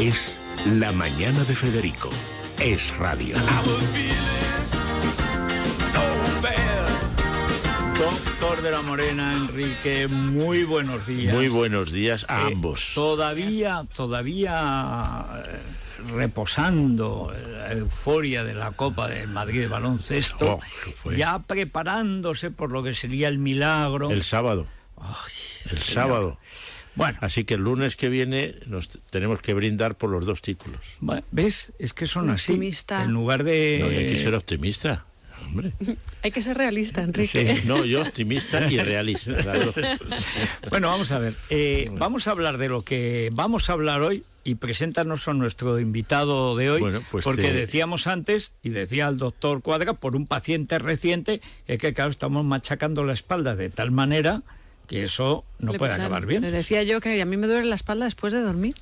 Es La Mañana de Federico. Es radio. Doctor de la Morena, Enrique, muy buenos días. Muy buenos días a ambos. Todavía reposando la euforia de la Copa de Madrid de baloncesto, ya preparándose por lo que sería el milagro. El sábado. Sábado. Bueno. Así que el lunes que viene nos tenemos que brindar por los 2 títulos. Bueno, ¿ves? Es que son optimista. Así. En lugar de... No, hay que ser optimista. Hombre. Hay que ser realista, Enrique. Sí, no, yo optimista y realista. Claro. Bueno, vamos a ver. Vamos a hablar de lo que vamos a hablar hoy y preséntanos a nuestro invitado de hoy, porque decíamos antes, y decía el doctor Cuadra, por un paciente reciente, que claro, estamos machacando la espalda de tal manera que eso no puede acabar bien. Le decía yo que a mí me duele la espalda después de dormir.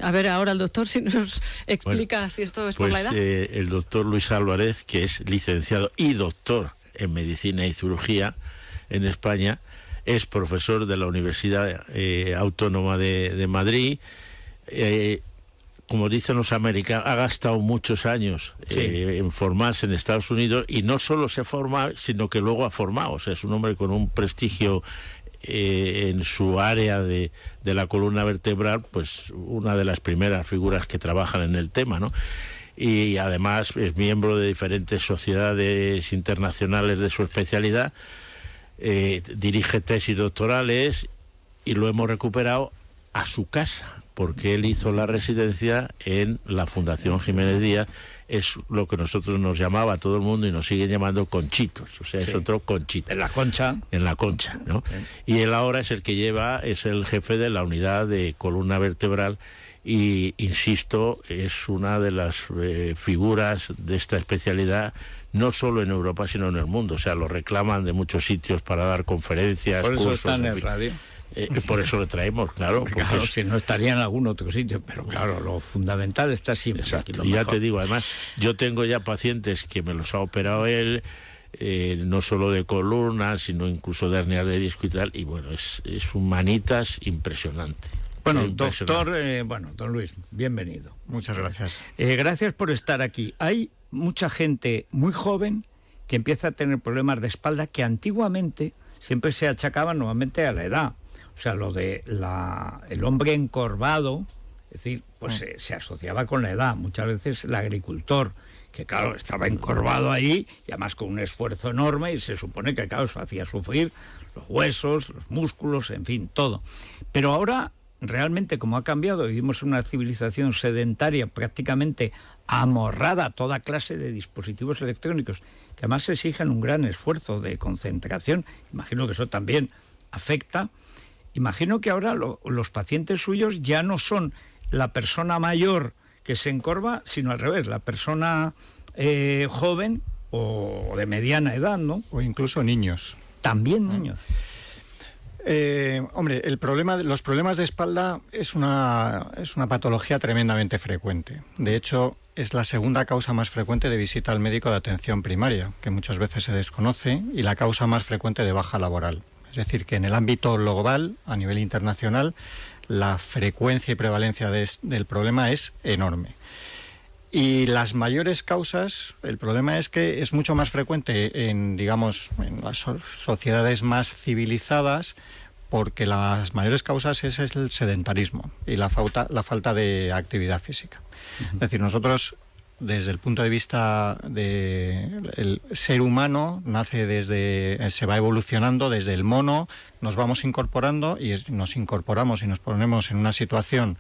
A ver, ahora el doctor si nos explica si esto es por la edad. El doctor Luis Álvarez, que es licenciado y doctor en Medicina y Cirugía en España, es profesor de la Universidad Autónoma de Madrid. Como dicen los americanos, ha gastado muchos años en formarse en Estados Unidos, y no solo se forma, sino que luego ha formado. O sea, es un hombre con un prestigio en su área de la columna vertebral, pues una de las primeras figuras que trabajan en el tema, ¿no? Y además es miembro de diferentes sociedades internacionales de su especialidad, dirige tesis doctorales, y lo hemos recuperado a su casa, porque él hizo la residencia en la Fundación Jiménez Díaz. Es lo que nosotros nos llamaba a todo el mundo y nos siguen llamando Conchitos, o sea, es otro Conchito. En la Concha. En la Concha, ¿no? Y él ahora es el que es el jefe de la unidad de columna vertebral, y, insisto, es una de las figuras de esta especialidad, no solo en Europa, sino en el mundo. O sea, lo reclaman de muchos sitios para dar conferencias, por eso cursos, está en el radio. Por eso lo traemos, claro. Claro, si no estaría en algún otro sitio, pero claro, lo fundamental está siempre. Exacto. Y ya te digo, además, yo tengo ya pacientes que me los ha operado él, no solo de columna, sino incluso de hernias de disco y tal, y bueno, es un manitas impresionante. Bueno, doctor, don Luis, bienvenido. Muchas gracias. Gracias por estar aquí. Hay mucha gente muy joven que empieza a tener problemas de espalda que antiguamente siempre se achacaban nuevamente a la edad. O sea, lo de el hombre encorvado, es decir, pues se asociaba con la edad. Muchas veces el agricultor, que claro, estaba encorvado ahí, y además con un esfuerzo enorme, y se supone que claro, eso hacía sufrir los huesos, los músculos, en fin, todo. Pero ahora, realmente, como ha cambiado, vivimos en una civilización sedentaria prácticamente amorrada a toda clase de dispositivos electrónicos, que además exigen un gran esfuerzo de concentración. Imagino que eso también afecta. Imagino que ahora los pacientes suyos ya no son la persona mayor que se encorva, sino al revés, la persona joven o de mediana edad, ¿no? O incluso niños. También niños. Hombre, los problemas de espalda es una patología tremendamente frecuente. De hecho, es la segunda causa más frecuente de visita al médico de atención primaria, que muchas veces se desconoce, y la causa más frecuente de baja laboral. Es decir, que en el ámbito global, a nivel internacional, la frecuencia y prevalencia del problema es enorme. Y las mayores causas, el problema es que es mucho más frecuente en las sociedades más civilizadas, porque las mayores causas es el sedentarismo y la falta de actividad física. Es decir, nosotros, desde el punto de vista del ser humano, se va evolucionando desde el mono, nos vamos incorporando y nos incorporamos y nos ponemos en una situación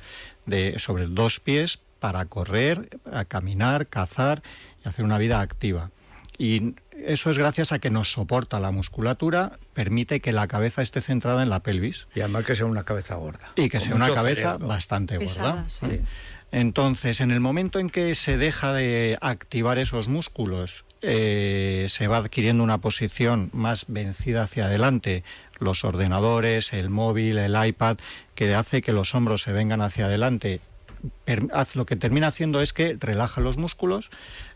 sobre 2 pies para correr, a caminar, cazar y hacer una vida activa. Y eso es gracias a que nos soporta la musculatura, permite que la cabeza esté centrada en la pelvis. Y además que sea una cabeza gorda. Y que sea una cabeza cerebro. Bastante pesada, gorda. sí. Entonces, en el momento en que se deja de activar esos músculos, se va adquiriendo una posición más vencida hacia adelante, los ordenadores, el móvil, el iPad, que hace que los hombros se vengan hacia adelante. Lo que termina haciendo es que relaja los músculos,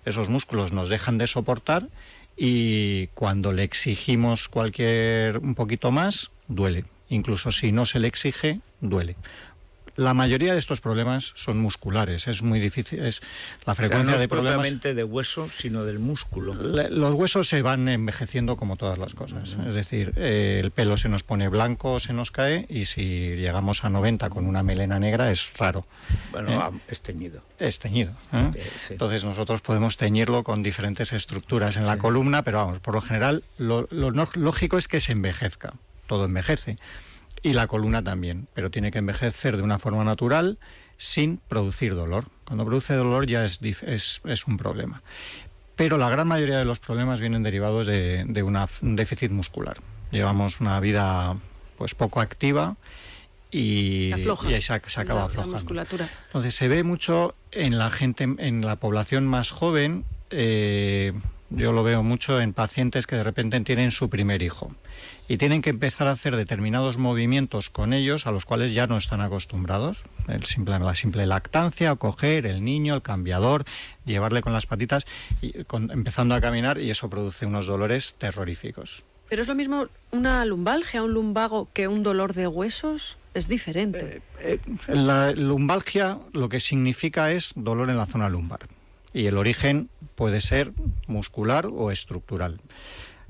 esos músculos nos dejan de soportar, y cuando le exigimos un poquito más, duele. Incluso si no se le exige, duele. La mayoría de estos problemas son musculares, es muy difícil, es la frecuencia no de problemas... no propiamente de hueso, sino del músculo. Los huesos se van envejeciendo como todas las cosas, es decir, el pelo se nos pone blanco, se nos cae, y si llegamos a 90 con una melena negra es raro. Bueno, es teñido. Es teñido. Sí. Entonces nosotros podemos teñirlo con diferentes estructuras en la columna, pero vamos, por lo general lo lógico es que se envejezca, todo envejece. Y la columna también, pero tiene que envejecer de una forma natural sin producir dolor. Cuando produce dolor ya es un problema. Pero la gran mayoría de los problemas vienen derivados de un déficit muscular. Llevamos una vida pues poco activa y se acaba aflojando. La musculatura. Entonces se ve mucho en la gente, en la población más joven. Yo lo veo mucho en pacientes que de repente tienen su primer hijo y tienen que empezar a hacer determinados movimientos con ellos a los cuales ya no están acostumbrados. La simple lactancia, coger el niño, el cambiador, llevarle con las patitas, empezando a caminar, y eso produce unos dolores terroríficos. ¿Pero es lo mismo una lumbalgia, un lumbago, que un dolor de huesos? Es diferente. La lumbalgia lo que significa es dolor en la zona lumbar. Y el origen puede ser muscular o estructural.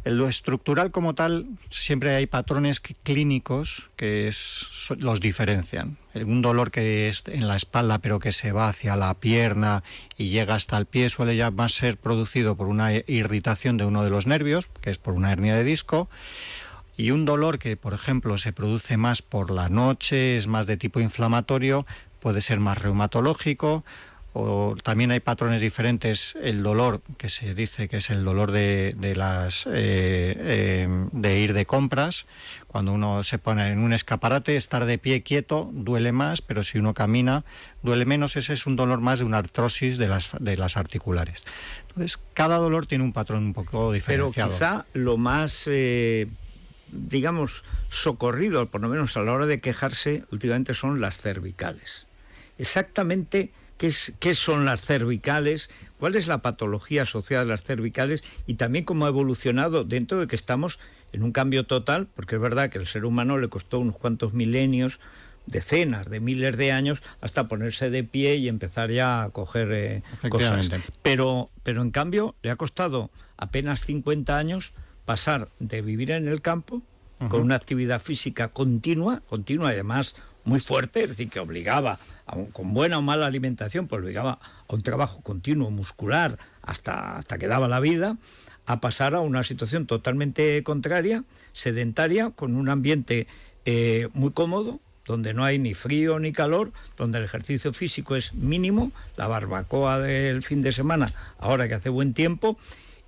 En lo estructural como tal, siempre hay patrones clínicos que los diferencian. Un dolor que es en la espalda pero que se va hacia la pierna y llega hasta el pie suele ya más ser producido por una irritación de uno de los nervios, que es por una hernia de disco. Y un dolor que, por ejemplo, se produce más por la noche, es más de tipo inflamatorio, puede ser más reumatológico. O también hay patrones diferentes, el dolor que se dice que es el dolor de ir de compras, cuando uno se pone en un escaparate, estar de pie quieto duele más, pero si uno camina duele menos. Ese es un dolor más de una artrosis de las articulares. Entonces, cada dolor tiene un patrón un poco diferenciado. Pero quizá lo más, digamos, socorrido, por lo menos a la hora de quejarse, últimamente son las cervicales. Exactamente... ¿Qué son las cervicales? ¿Cuál es la patología asociada a las cervicales? Y también cómo ha evolucionado, dentro de que estamos en un cambio total, porque es verdad que al ser humano le costó unos cuantos milenios, decenas de miles de años, hasta ponerse de pie y empezar ya a coger cosas. Pero en cambio le ha costado apenas 50 años pasar de vivir en el campo, con una actividad física continua y además muy fuerte, es decir, que obligaba, con buena o mala alimentación, pues obligaba a un trabajo continuo, muscular, hasta que daba la vida, a pasar a una situación totalmente contraria, sedentaria, con un ambiente muy cómodo, donde no hay ni frío ni calor, donde el ejercicio físico es mínimo, la barbacoa del fin de semana, ahora que hace buen tiempo,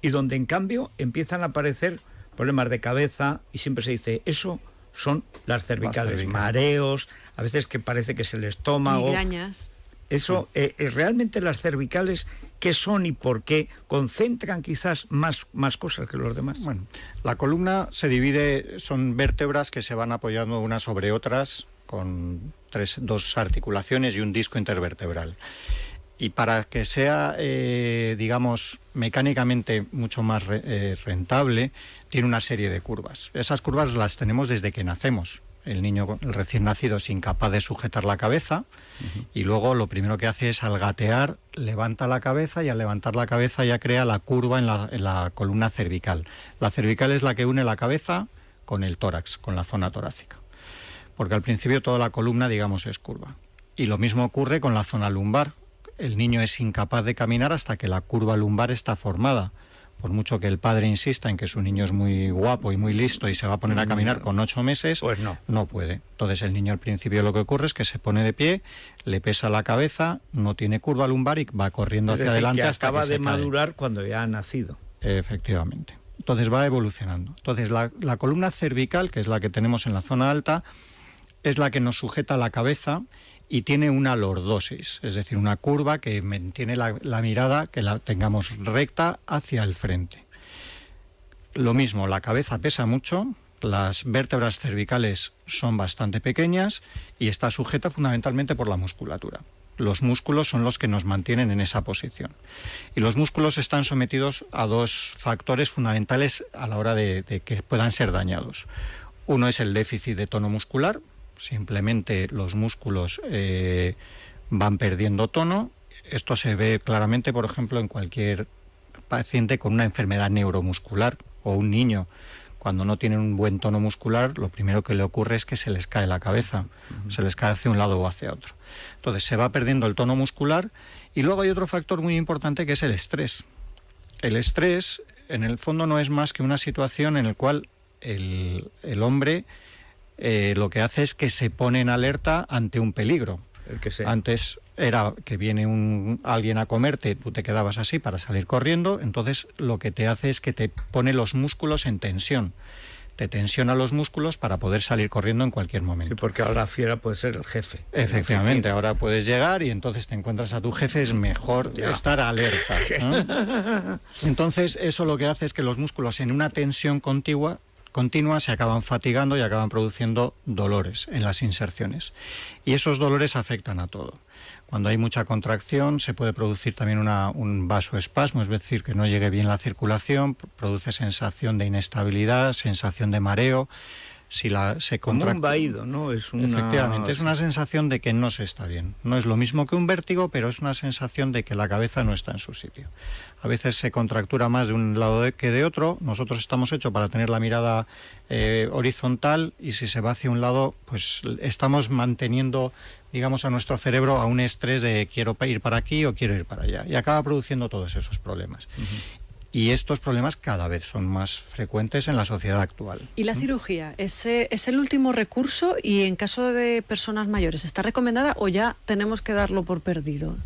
y donde en cambio empiezan a aparecer problemas de cabeza, y siempre se dice, eso son las cervicales, mareos, a veces que parece que es el estómago. Migrañas. Eso, realmente las cervicales, ¿qué son y por qué? ¿Concentran quizás más cosas que los demás? Bueno, la columna se divide, son vértebras que se van apoyando unas sobre otras, con dos articulaciones y un disco intervertebral. Y para que sea, digamos, mecánicamente mucho más rentable, tiene una serie de curvas. Esas curvas las tenemos desde que nacemos. El niño, el recién nacido, es incapaz de sujetar la cabeza, y luego lo primero que hace es, al gatear, levanta la cabeza, y al levantar la cabeza ya crea la curva en la columna cervical. La cervical es la que une la cabeza con el tórax, con la zona torácica. Porque al principio toda la columna, digamos, es curva. Y lo mismo ocurre con la zona lumbar. El niño es incapaz de caminar hasta que la curva lumbar está formada. Por mucho que el padre insista en que su niño es muy guapo y muy listo y se va a poner a caminar con 8 meses, pues no puede. Entonces el niño al principio lo que ocurre es que se pone de pie, le pesa la cabeza, no tiene curva lumbar y va corriendo hacia adelante hasta que acaba de se madurar cae. Cuando ya ha nacido. Efectivamente. Entonces va evolucionando. Entonces la columna cervical, que es la que tenemos en la zona alta, es la que nos sujeta la cabeza y tiene una lordosis, es decir, una curva que mantiene la mirada, que la tengamos recta hacia el frente. Lo mismo, la cabeza pesa mucho, las vértebras cervicales son bastante pequeñas y está sujeta fundamentalmente por la musculatura. Los músculos son los que nos mantienen en esa posición. Y los músculos están sometidos a dos factores fundamentales a la hora de que puedan ser dañados. Uno es el déficit de tono muscular. simplemente los músculos van perdiendo tono. Esto se ve claramente, por ejemplo, en cualquier paciente con una enfermedad neuromuscular o un niño. Cuando no tienen un buen tono muscular, lo primero que le ocurre es que se les cae la cabeza, se les cae hacia un lado o hacia otro. Entonces se va perdiendo el tono muscular y luego hay otro factor muy importante que es el estrés. El estrés, en el fondo, no es más que una situación en la cual el hombre lo que hace es que se pone en alerta ante un peligro. El que sea. Antes era que viene alguien a comerte, tú te quedabas así para salir corriendo, entonces lo que te hace es que te pone los músculos en tensión. Te tensiona los músculos para poder salir corriendo en cualquier momento. Sí, porque ahora la fiera puede ser el jefe. Efectivamente, ahora puedes llegar y entonces te encuentras a tu jefe, es mejor estar alerta, ¿no? Entonces eso lo que hace es que los músculos en una tensión continua se acaban fatigando y acaban produciendo dolores en las inserciones. Y esos dolores afectan a todo. Cuando hay mucha contracción se puede producir también un vasoespasmo, es decir, que no llegue bien la circulación, produce sensación de inestabilidad, sensación de mareo. Si se como contracta, un vaído, ¿no? Efectivamente, es una sensación de que no se está bien. No es lo mismo que un vértigo, pero es una sensación de que la cabeza no está en su sitio. A veces se contractura más de un lado que de otro. Nosotros estamos hechos para tener la mirada horizontal, y si se va hacia un lado, pues estamos manteniendo, digamos, a nuestro cerebro a un estrés de quiero ir para aquí o quiero ir para allá. Y acaba produciendo todos esos problemas. Y estos problemas cada vez son más frecuentes en la sociedad actual. ¿Y la cirugía? ¿Es el último recurso y en caso de personas mayores está recomendada o ya tenemos que darlo por perdido?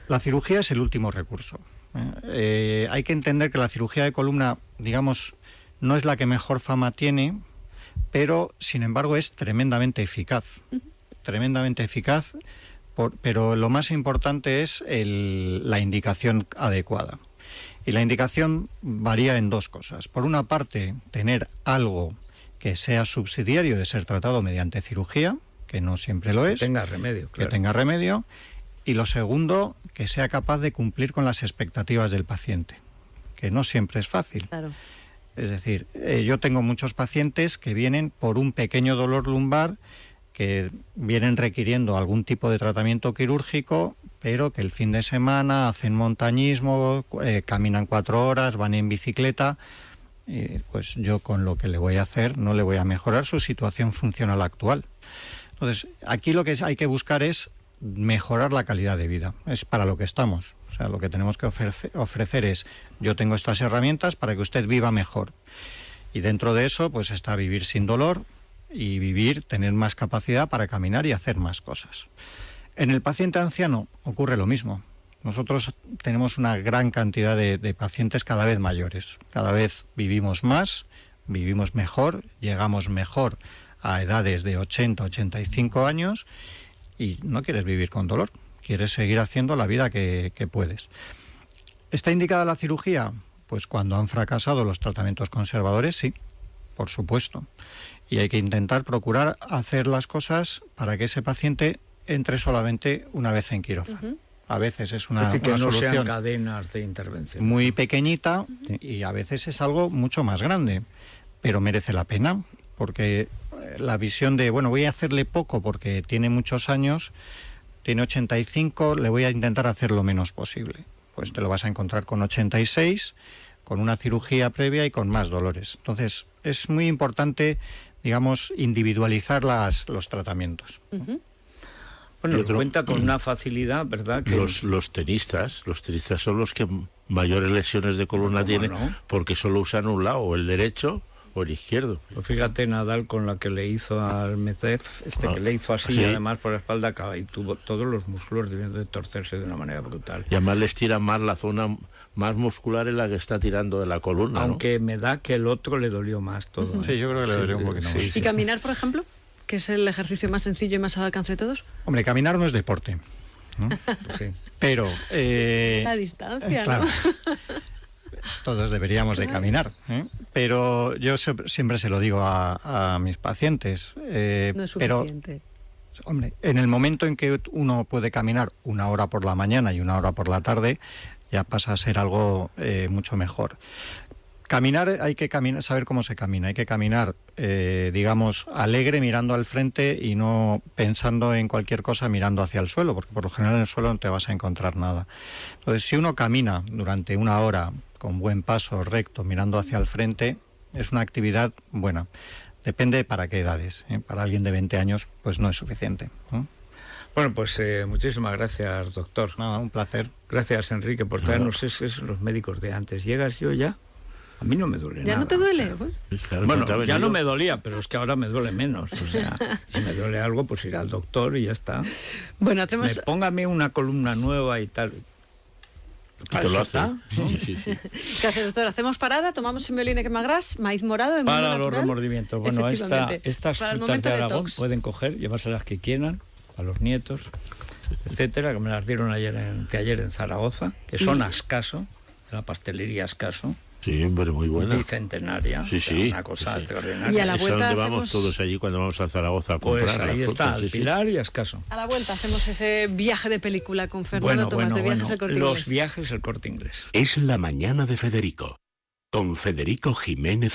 La cirugía es el último recurso. Hay que entender que la cirugía de columna, digamos, no es la que mejor fama tiene, pero sin embargo es tremendamente eficaz. Tremendamente eficaz, pero lo más importante es la indicación adecuada. Y la indicación varía en dos cosas. Por una parte, tener algo que sea subsidiario de ser tratado mediante cirugía, que no siempre lo es. Que tenga remedio, claro. Que tenga remedio. Y lo segundo, que sea capaz de cumplir con las expectativas del paciente, que no siempre es fácil. Claro. Es decir, yo tengo muchos pacientes que vienen por un pequeño dolor lumbar, que vienen requiriendo algún tipo de tratamiento quirúrgico, pero que el fin de semana hacen montañismo, caminan 4 horas, van en bicicleta. Pues yo con lo que le voy a hacer no le voy a mejorar su situación funcional actual. Entonces, aquí lo que hay que buscar es mejorar la calidad de vida. Es para lo que estamos. O sea, lo que tenemos que ofrecer es, yo tengo estas herramientas para que usted viva mejor. Y dentro de eso, pues está vivir sin dolor y tener más capacidad para caminar y hacer más cosas. En el paciente anciano ocurre lo mismo. Nosotros tenemos una gran cantidad de pacientes cada vez mayores. Cada vez vivimos más, vivimos mejor, llegamos mejor a edades de 80, 85 años y no quieres vivir con dolor. Quieres seguir haciendo la vida que puedes. ¿Está indicada la cirugía? Pues cuando han fracasado los tratamientos conservadores, sí, por supuesto. Y hay que intentar procurar hacer las cosas para que ese paciente entre solamente una vez en quirófano. A veces es una que no solución sean cadenas de intervención muy pequeñita, y a veces es algo mucho más grande, pero merece la pena, porque la visión de, bueno, voy a hacerle poco porque tiene muchos años, tiene 85, le voy a intentar hacer lo menos posible. Pues te lo vas a encontrar con 86, con una cirugía previa y con más dolores. Entonces, es muy importante, digamos, individualizar los tratamientos. Bueno, cuenta con una facilidad, ¿verdad? Que Los tenistas son los que mayores lesiones de columna tienen, ¿no? Porque solo usan un lado, o el derecho o el izquierdo. Pues fíjate, Nadal, con la que le hizo al Medvedev, que le hizo así, sí. Además por la espalda, y tuvo todos los músculos debiendo de torcerse de una manera brutal. Y además les tira más la zona más muscular en la que está tirando de la columna, aunque me da que el otro le dolió más todo. Sí, yo creo que le dolió un poquito más. ¿Y caminar, por ejemplo? Que es el ejercicio más sencillo y más al alcance de todos. Hombre, caminar no es deporte, ¿no? Sí. Pero la distancia, claro, ¿no? Todos deberíamos de caminar, ¿eh? Pero yo siempre se lo digo a mis pacientes. No es suficiente. Pero, hombre, en el momento en que uno puede caminar 1 hora por la mañana y 1 hora por la tarde, ya pasa a ser algo mucho mejor. Caminar, hay que caminar, saber cómo se camina. Hay que caminar, digamos, alegre, mirando al frente y no pensando en cualquier cosa mirando hacia el suelo, porque por lo general en el suelo no te vas a encontrar nada. Entonces, si uno camina durante 1 hora con buen paso, recto, mirando hacia el frente, es una actividad buena. Depende para qué edades. Para alguien de 20 años, pues no es suficiente, ¿no? Bueno, pues muchísimas gracias, doctor. Nada, un placer. Gracias, Enrique, por traernos los médicos de antes. ¿Llegas yo ya? A mí no me duele nada. ¿Ya no te duele? O sea, bueno, ya no me dolía, pero es que ahora me duele menos. O sea, si me duele algo, pues ir al doctor y ya está. Bueno, hacemos... Póngame una columna nueva y tal. Y te lo hace. ¿no? Sí. ¿Qué hace, doctor? ¿Hacemos parada? ¿Tomamos Semioline quemagras? ¿Maíz morado? En Para mundo los natural? remordimientos. Bueno, estas Para el frutas momento de de Aragón detox. pueden coger, llevárselas que quieran, a los nietos, etcétera, que me las dieron ayer en Zaragoza, que son Ascaso, de la pastelería Ascaso. Sí, hombre, muy buena. Bicentenaria. Sí, o sea, sí. una cosa Sí. extraordinaria. Y a la Es vuelta donde vamos hacemos... todos allí cuando vamos a Zaragoza a Pues comprar. ahí las está, frutas, el sí. Pilar y Ascaso. A la vuelta hacemos ese viaje de película con Fernando Tomás de Viajes El Corte los Inglés. viajes El Corte Inglés. Es la mañana de Federico, con Federico Jiménez